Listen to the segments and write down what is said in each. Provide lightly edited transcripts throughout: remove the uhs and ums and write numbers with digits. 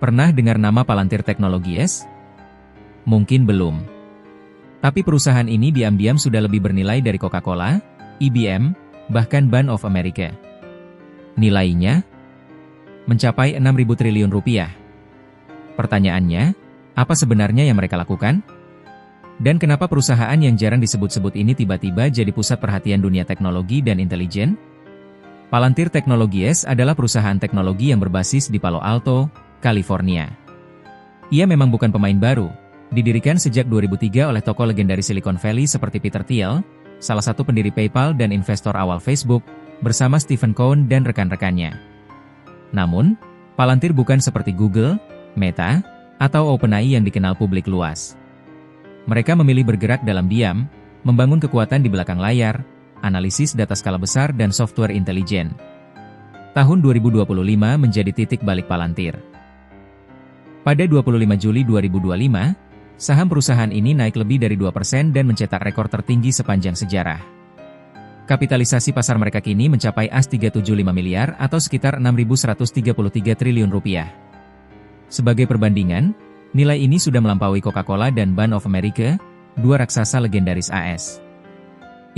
Pernah dengar nama Palantir Technologies? Mungkin belum. Tapi perusahaan ini diam-diam sudah lebih bernilai dari Coca-Cola, IBM, bahkan Bank of America. Nilainya mencapai 6.000 triliun rupiah. Pertanyaannya, apa sebenarnya yang mereka lakukan? Dan kenapa perusahaan yang jarang disebut-sebut ini tiba-tiba jadi pusat perhatian dunia teknologi dan intelijen? Palantir Technologies adalah perusahaan teknologi yang berbasis di Palo Alto, California. Ia memang bukan pemain baru, didirikan sejak 2003 oleh tokoh legendaris Silicon Valley seperti Peter Thiel, salah satu pendiri PayPal dan investor awal Facebook, bersama Stephen Cohen dan rekan-rekannya. Namun, Palantir bukan seperti Google, Meta, atau OpenAI yang dikenal publik luas. Mereka memilih bergerak dalam diam, membangun kekuatan di belakang layar, analisis data skala besar dan software intelijen. Tahun 2025 menjadi titik balik Palantir. Pada 25 Juli 2025, saham perusahaan ini naik lebih dari 2% dan mencetak rekor tertinggi sepanjang sejarah. Kapitalisasi pasar mereka kini mencapai As375 miliar atau sekitar 6.133 triliun rupiah. Sebagai perbandingan, nilai ini sudah melampaui Coca-Cola dan Bank of America, dua raksasa legendaris AS.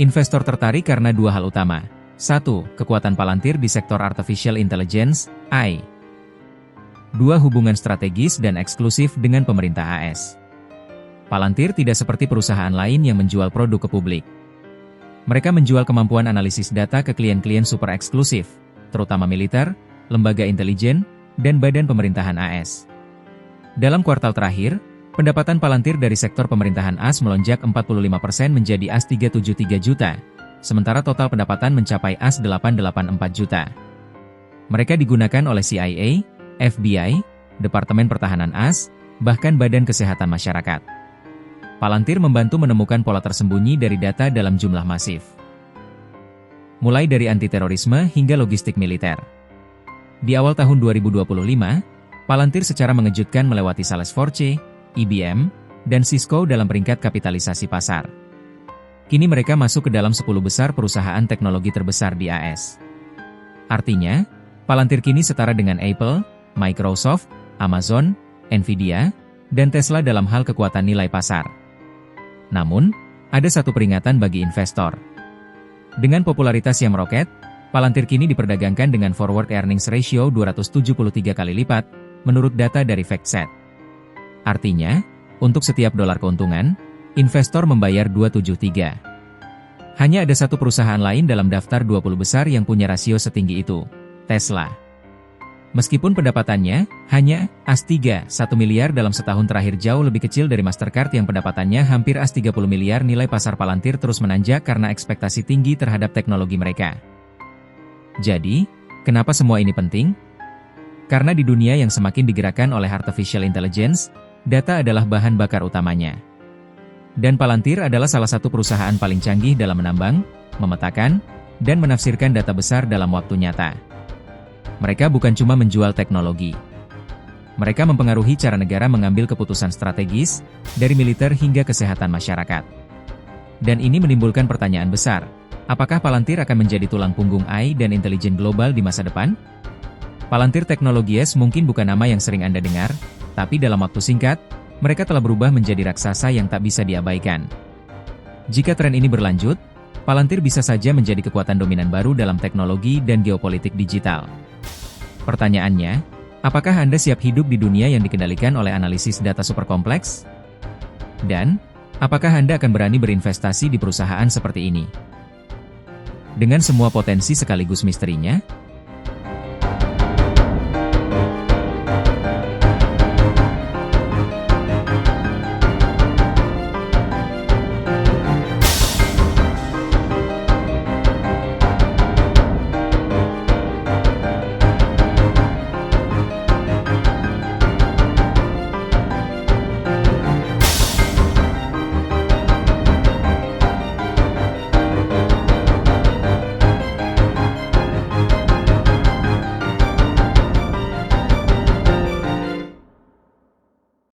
Investor tertarik karena dua hal utama. 1. Kekuatan Palantir di sektor Artificial Intelligence, AI. 2. Hubungan strategis dan eksklusif dengan pemerintah AS. Palantir tidak seperti perusahaan lain yang menjual produk ke publik. Mereka menjual kemampuan analisis data ke klien-klien super eksklusif, terutama militer, lembaga intelijen, dan badan pemerintahan AS. Dalam kuartal terakhir, pendapatan Palantir dari sektor pemerintahan AS melonjak 45% menjadi As373 juta, sementara total pendapatan mencapai As884 juta. Mereka digunakan oleh CIA, FBI, Departemen Pertahanan AS, bahkan Badan Kesehatan Masyarakat. Palantir membantu menemukan pola tersembunyi dari data dalam jumlah masif. Mulai dari anti-terorisme hingga logistik militer. Di awal tahun 2025, Palantir secara mengejutkan melewati Salesforce, IBM, dan Cisco dalam peringkat kapitalisasi pasar. Kini mereka masuk ke dalam 10 besar perusahaan teknologi terbesar di AS. Artinya, Palantir kini setara dengan Apple, Microsoft, Amazon, Nvidia, dan Tesla dalam hal kekuatan nilai pasar. Namun, ada satu peringatan bagi investor. Dengan popularitas yang meroket, Palantir kini diperdagangkan dengan forward earnings ratio 273 kali lipat, menurut data dari FactSet. Artinya, untuk setiap dolar keuntungan, investor membayar 273. Hanya ada satu perusahaan lain dalam daftar 20 besar yang punya rasio setinggi itu, Tesla. Meskipun pendapatannya hanya As3, 1 miliar dalam setahun terakhir jauh lebih kecil dari Mastercard yang pendapatannya hampir As30 miliar, nilai pasar Palantir terus menanjak karena ekspektasi tinggi terhadap teknologi mereka. Jadi, kenapa semua ini penting? Karena di dunia yang semakin digerakkan oleh Artificial Intelligence, data adalah bahan bakar utamanya. Dan Palantir adalah salah satu perusahaan paling canggih dalam menambang, memetakan, dan menafsirkan data besar dalam waktu nyata. Mereka bukan cuma menjual teknologi. Mereka mempengaruhi cara negara mengambil keputusan strategis, dari militer hingga kesehatan masyarakat. Dan ini menimbulkan pertanyaan besar, apakah Palantir akan menjadi tulang punggung AI dan intelijen global di masa depan? Palantir Technologies mungkin bukan nama yang sering Anda dengar, tapi dalam waktu singkat, mereka telah berubah menjadi raksasa yang tak bisa diabaikan. Jika tren ini berlanjut, Palantir bisa saja menjadi kekuatan dominan baru dalam teknologi dan geopolitik digital. Pertanyaannya, apakah Anda siap hidup di dunia yang dikendalikan oleh analisis data super kompleks? Dan, apakah Anda akan berani berinvestasi di perusahaan seperti ini? Dengan semua potensi sekaligus misterinya,